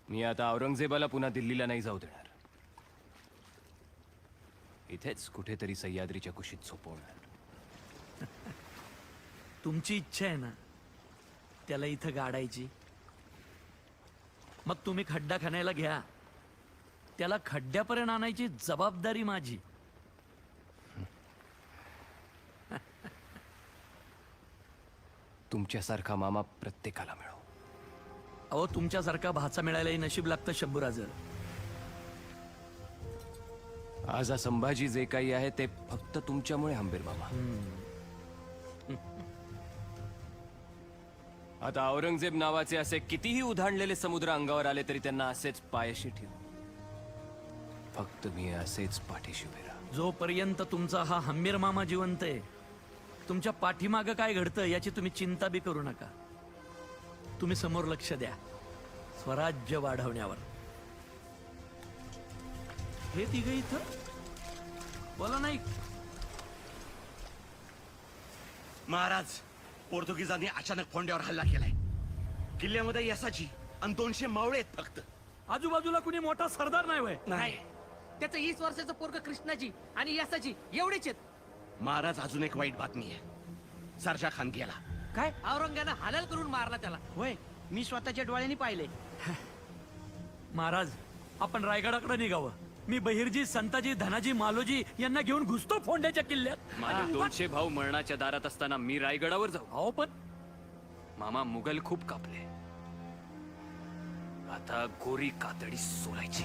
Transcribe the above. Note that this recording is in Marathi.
मी आता औरंगजेबाला पुन्हा दिल्लीला नाही जाऊ देणार. इथेच कुठेतरी सह्याद्रीच्या कुशीत झोपवणार. तुमची इच्छा आहे ना त्याला इथं गाडायची, मग तुम्ही खड्डा खणायला घ्या. त्याला खड्ड्यापर्यंत आणायची जबाबदारी माझी. तुमच्यासारखा मामा प्रत्येकाला मिळो. अहो, तुमच्यासारखा भाचा मिळायलाही नशीब लागतं शंभूराजर. आज हा संभाजी जे काही आहे ते फक्त तुमच्यामुळे हंबीर मामा. आता औरंगजेब नावाचे असे कितीही उधाणलेले समुद्र अंगावर आले तरी त्यांना असेच पायाशी ठेवू. फक्त मी असेच पाठीशी उभे राहा. जोपर्यंत तुमचा हा हंबीर मामा जिवंत आहे, तुमच्या पाठीमागं काय घडतं याची तुम्ही चिंता बी करू नका. तुम्ही समोर लक्ष द्या, स्वराज्य वाढवण्यावर. हे तिघ इथं बोला नाही. महाराज, पोर्तुगीजांनी अचानक फोंड्यावर हल्ला केलाय. किल्ल्यामध्ये यसाची आणि 200 मावळे आहेत फक्त. आजूबाजूला कुणी मोठा सरदार नाही वय. नाही, त्याचं 20 वर्षाचं पोरग कृष्णाजी आणि यसाची एवढेच आहेत. महाराज, अजून एक वाईट बातमी आहे. सरजा खान गेला. काय औरंगानं हालल करून मारला त्याला? होय, मी स्वतःच्या डोळ्यांनी पाहिले. महाराज, आपण रायगडाकडे निघावं. मी बहिर्जी, संताजी, धनाजी, मालोजी यांना घेऊन घुसतो फोंड्याच्या किल्ल्यात. माझे 200 भाऊ मरणाच्या दारात असताना मी रायगडावर जाऊ? अहो पण मामा, मुघल खूप कापले. आता गोरी कातडी सोलायची.